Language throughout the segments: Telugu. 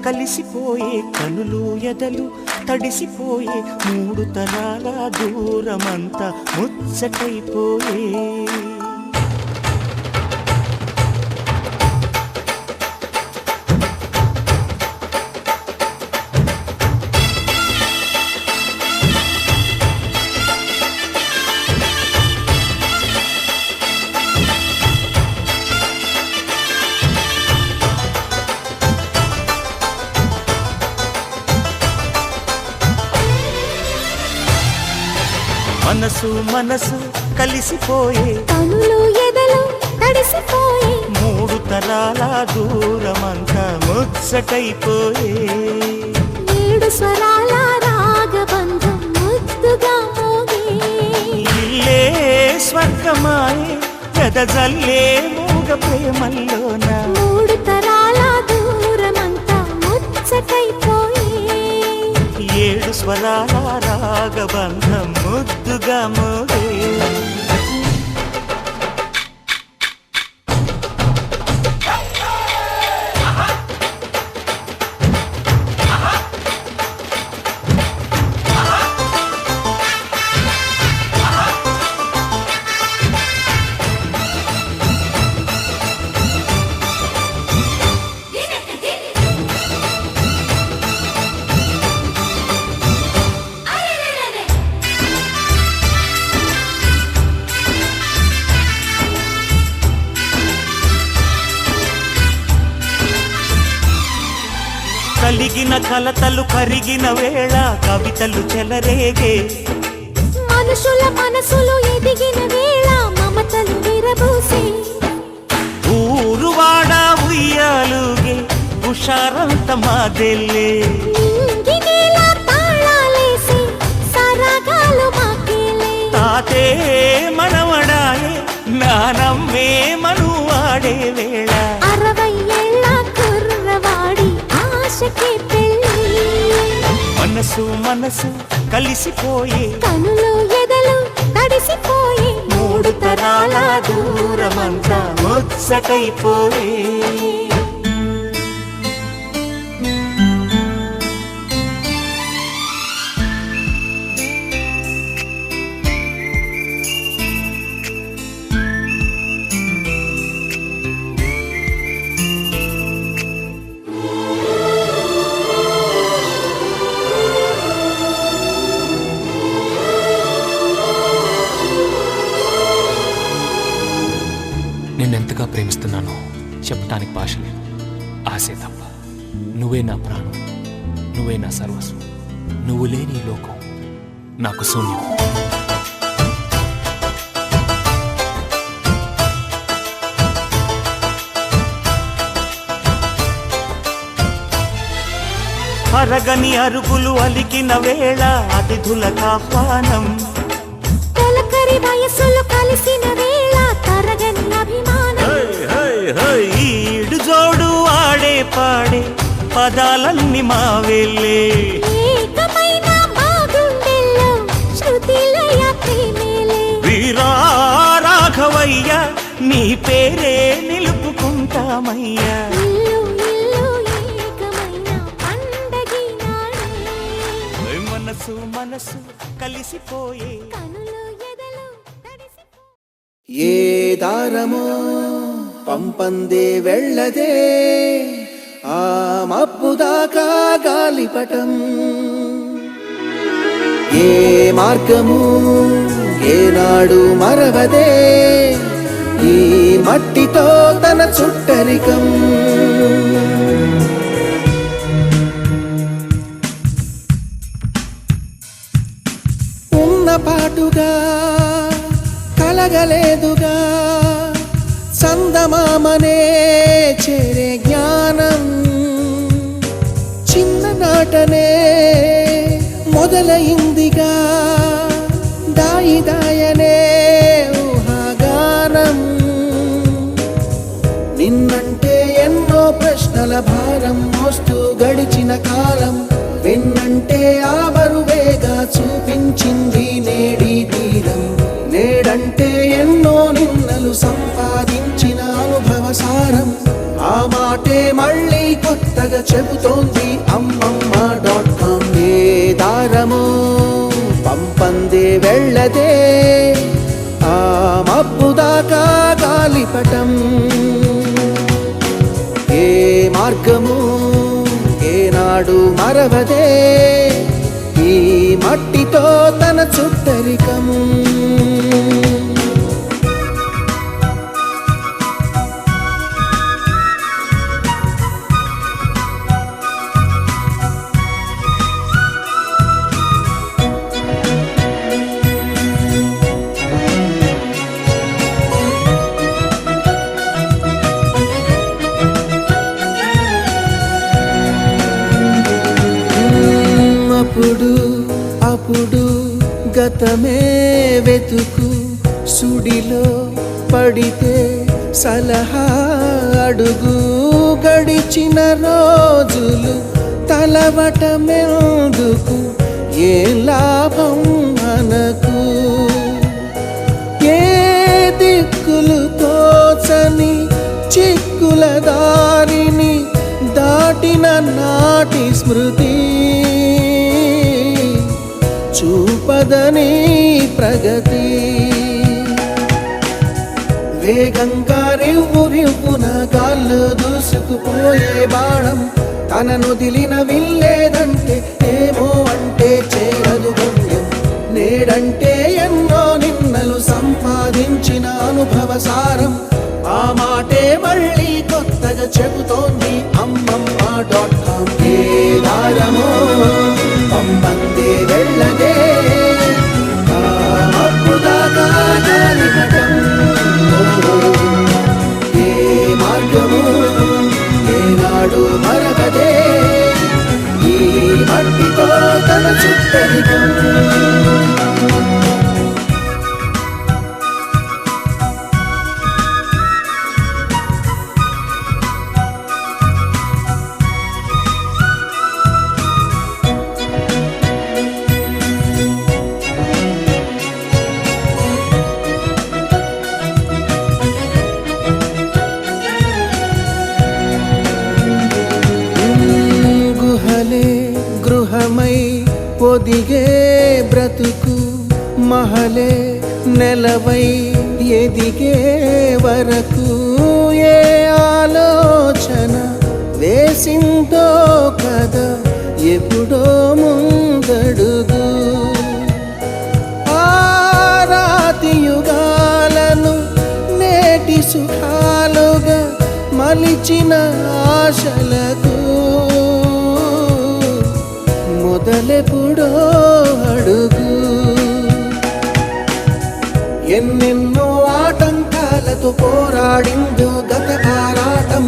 కలిసిపోయే కనులు ఎదలు తడిసిపోయే మూడు తరాల దూరమంతా ముచ్చటైపోయే మనసు మనసు కలిసిపోయే కనులు ఎదలు తడిసిపోయే మూడు తరాల దూరమంతా ముచ్చటైపోయే ఏడు స్వరాల రాగబంధం ముద్దుగా మోగే ఇల్లే స్వర్గమాయే ఎదజల్లే మూగ ప్రేమల్లోన మూడు తరాల దూరమంతా ముచ్చటైపోయే ఏడు స్వరాల రాగబంధం ముద్దుగా మోగే కలిగిన కలతలు కరిగిన వేళ కవితలు చెలరేగే మనుషుల మనసులు ఎదిగిన వేళ మమతలు విరబూసే ఊరువాడ ఉయ్యాలుగే హుషారంత మాదెల్లే నింగినేల తాళాలేసి సరాగాలు మాకేలే తాతే మనవడాయే నానమ్మే మనువాడే వేళ 60 ఏళ్ల కుర్రవాడి ఆశకే పెళ్ళి మనసు మనసు కలిసిపోయే కనులు ఎదలు తడిసిపోయే మూడు తరాల దూరమంతా ముచ్చటైపోయే నిన్నెంతగా ప్రేమిస్తున్నానో చెప్పటానికి భాష లేదు. ఆశే తప్ప. నువ్వే నా ప్రాణం, నువ్వే నా సర్వస్వం. నువ్వు లేని ఈ లోకం నాకు శూన్యం. అరగని అరుగులు అలికిన వేళ అతిథులకు ఆహ్వానం తొలకరి వయసులు కలిసిన వేళ తరగని అభిమానం ఈడు జోడు ఆడే పాడే పదాలన్నీ మావెళ్ళే ఏకమైన మా గుండెల్లో శృతిలయ ప్రేమేలే వీరా రాఘవయ్య నీ పేరే నిలుపుకుంటామయ్యా ఇల్లు ఇల్లు ఏకమైన పండగి నాడే మనసు మనసు కలిసిపోయే కనులు ఎదలు తడిసిపోయే ఏ దారమో పంపందే వెళ్ళదే ఆ మబ్బు దాకా గాలిపటం ఏ మార్గము ఏనాడు మరవదే ఈ మట్టితో తన చుట్టరికం ఉన్న పాటుగా కలగలేదుగా చందమామనే చేరే జ్ఞానం చిన్ననాటనే మొదలైందిగా దాయి దాయనే ఊహాగానం నిన్నంటే ఎన్నో ప్రశ్నల భారం మోస్తూ గడిచిన కాలం వెన్నంటే ఆ బరువేగా చూపించింది నేడి తీరం నేడంటే ఎన్నో నిన్నలు సంపాదించిన అనుభవ సారం ఆ మాటే మళ్ళీ కొత్తగా చెబుతోంది అమ్మమ్మ.com. ఏ దారమో పంపందే వెళ్ళదే ఆ మబ్బు దాకా గాలిపటం. ఏ మార్గము ఏనాడు మరవదే ఈ మట్టితో తన చుట్టరికం. అప్పుడు గతమే వెతుకు సుడిలో పడితే సలహా అడుగు. గడిచిన రోజులు తలవటమెందుకు ఏ లాభం మనకు. ఏ దిక్కులు తోచని చిక్కుల దారిని దాటిన నాటి స్మృతి చూపదని ప్రగతి. వేగంగా రివ్వున గాల్లో దూసుకుపోయే బాణం తనను దిలిన విల్లేదంటే ఏమో అంటే చేరదు గమ్యం. నేడంటే ఎన్నో నిన్నలు సంపాదించిన అనుభవ సారం ఆ మాటే మళ్ళీ కొత్తగా చెబుతోంది అమ్మమ్మ.com. ఏ దారమో పంపందే వెళ్ళదే ఆ మబ్బు దాకా గాలిపటం. ఏ మార్గము ఏనాడు మరవదే ఈ మట్టితో తన చుట్టరికం. గృహమై పొదిగే బ్రతుకు మహలే నెలవై ఎదిగే వరకు ఏ ఆలోచన వేసిందో కదా ఎప్పుడో ముందడుగు. ఆ రాతి యుగాలను నేటి సుఖాలుగా మలిచిన ఆశలకు మొదలెప్పుడో అడుగు. ఎన్నెన్నో ఆటంకాలతో పోరాడిందో గత ఆరాటం.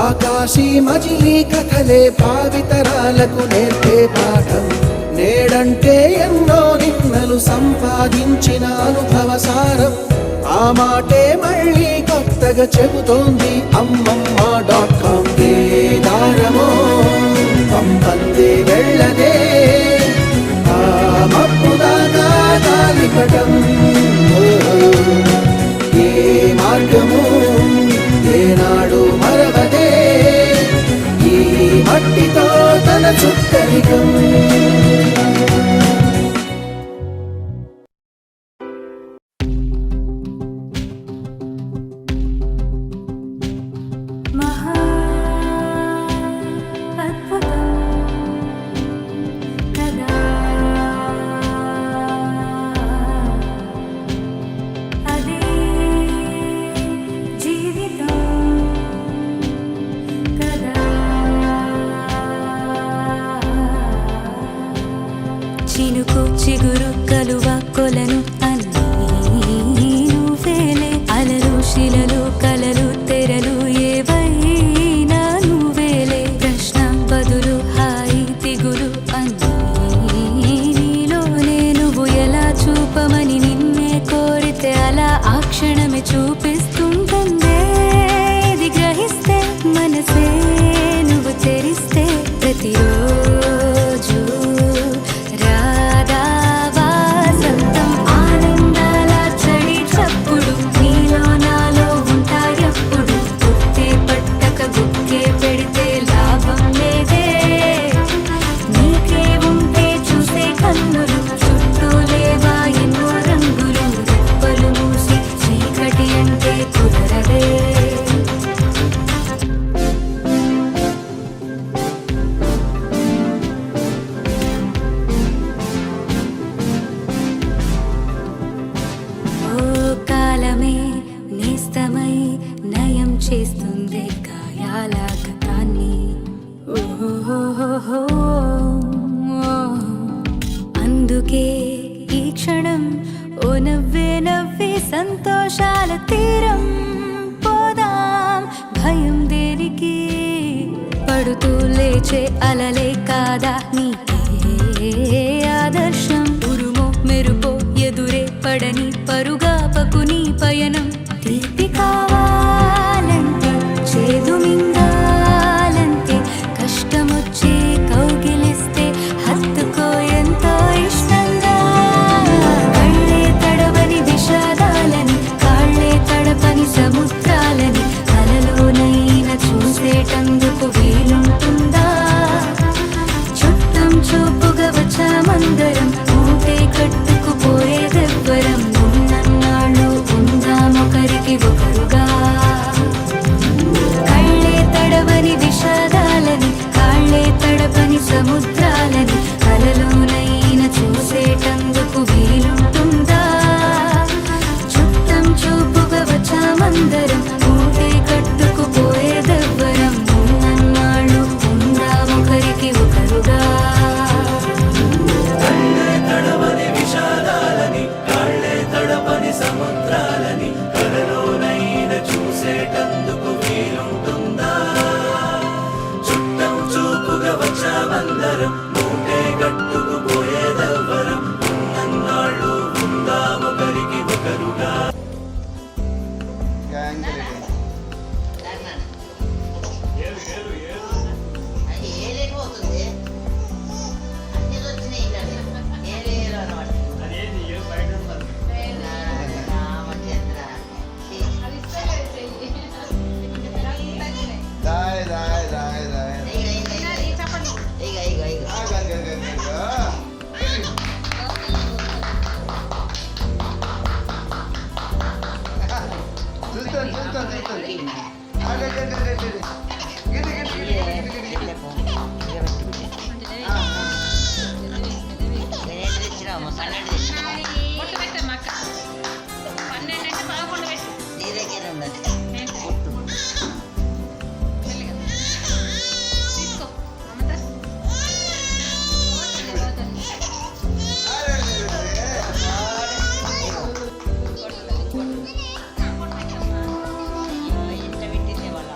ఆకాశీ మజిలీ కథలే భావితరాలకు నేర్పే పాఠం. నేడంటే ఎన్నో నిన్నలు సంపాదించిన అనుభవ సారం ఆ మాటే మళ్ళీ కొత్తగా చెబుతోంది అమ్మమ్మ.com. ఏ దారమో పంపందే వెళ్ళదే ఆ మబ్బు దాకా గాలిపటం. ఏ మార్గము ఏనాడు మరవదే ఈ మట్టితో తన చుట్టరికం. చినుకు చిగురు కలువ కొలను అన్నీ నువ్వేలే. అలలు శిలలు కలలు తెరలు ఏవైనా నువ్వేలే. ప్రశ్న బదులు హాయి దిగులు అన్నీ నీలోనే. నువ్వు ఎలా చూపమని నిన్నే కోరితే అలా ఆ క్షణమే చూపిస్తుందే. ఇది గ్రహిస్తే మనసే నువ్వు తెరిస్తే ప్రతిరోజు పెడితే లాభం లే. చేస్తుంది గాయాల గతాన్ని. ఓహో, అందుకే ఈ క్షణం ఓ నవ్వే నవ్వే సంతోషాల తీరం పోదాం. భయం దేనికి, పడుతూ లేచే అలలే కాదా నీకే ఆదర్శం. ఉరుమో మెరుపో ఎదురే పడని పరుగాపకు నీ పయనం. తీపి కావాలంటే చేదు మింగాలంటే కష్టమొచ్చే కౌగిలిస్తే హత్తుకో ఎంతో ఇష్టంగా. కళ్ళే తడవని విషాదాలని, కాళ్ళే తడపని సముద్రాలని కలలోనైనా చూసేటందుకు వీలుంటుందా? చుట్టం చూపుగా వచ్చామందరం, ఊటే కట్టుకుపోయేదెవ్వరం. ఉన్నన్నాళ్ళు ఉందామొకరికి ఒకరుగా. కళ్ళే తడవని విషాదాలని, కాళ్ళే తడపని సముద్రాలని కలలోనైనా చూసేటందుకు వీలుంటుందా? చుట్టం చూపుగా వచ్చామందరం, ఊటే కట్టుకుపోయేదెవ్వరం. ఉన్నన్నాళ్ళు ఉందామొకరికి ఒకరుగా. తడవని విషాదాలని, కాళ్ళే తడపని సముద్రాలని కలలోనైనా చూసేటందుకు వీలుంటుందా? చుట్టం చూపుగా వచ్చామందరం, మూటే కట్టుకుపోయేదెవ్వరం. ఉన్నన్నాళ్ళు ఉందామొకరికి ఒకరుగా. అది ఏలేకపోతుంది అన్ని వచ్చినాయి ఏలేరు అనమాట రామచంద్ర ఇక ఇక ఇక తెచ్చినాము 12 తెచ్చినాము నీ దగ్గర ఉన్నది పుట్టు ఇంత పెట్టింది వాళ్ళ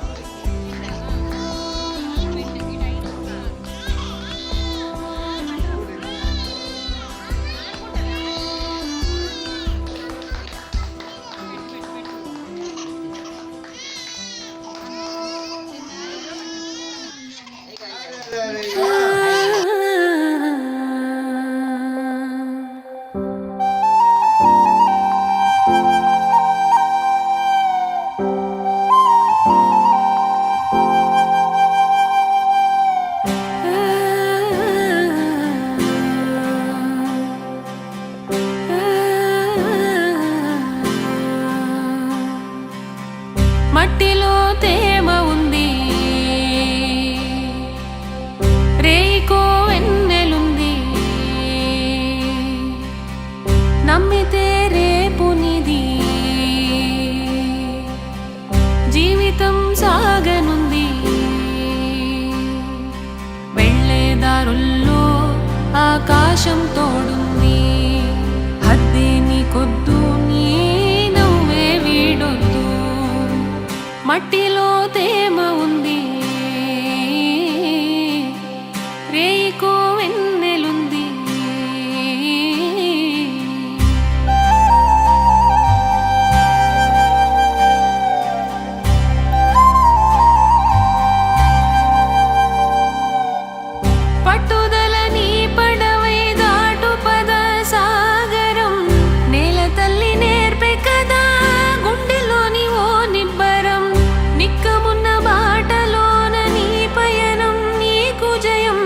మట్టిలో తేమ ఉంది, రేయికో వెన్నెలుంది. నమ్మితే రేపు నిది, జీవితం సాగనుంది. వెళ్ళేదారుల్లో ఆకాశం తోడుంది. హద్దేని కొద్దు నీ నవ్వే వీడొద్దు. మట్టిలో తేమ ఉంది, రేయికో వెన్నెలుంది. పట్టుదల నీ పడవై దాటు పద సాగరం. నేల తల్లి నేర్పే కదా గుండెలోని ఓ నిబ్బరం. నిక్కమున్న బాటలోన నీ పయనం, నీకు జయం.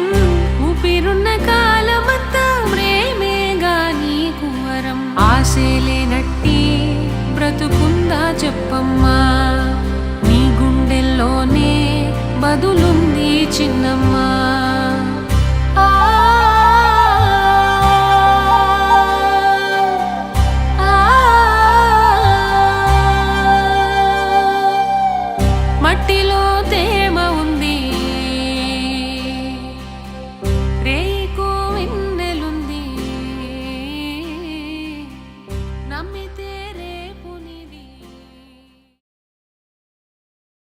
ఊపిరున్న కాలమంతా ప్రేమేగా నీకు వరం. ఆశలేనట్టి బ్రతుకుందా చెప్పమ్మా, నీ గుండెల్లోనే బదులుంది చిన్నమ్మా. అయితే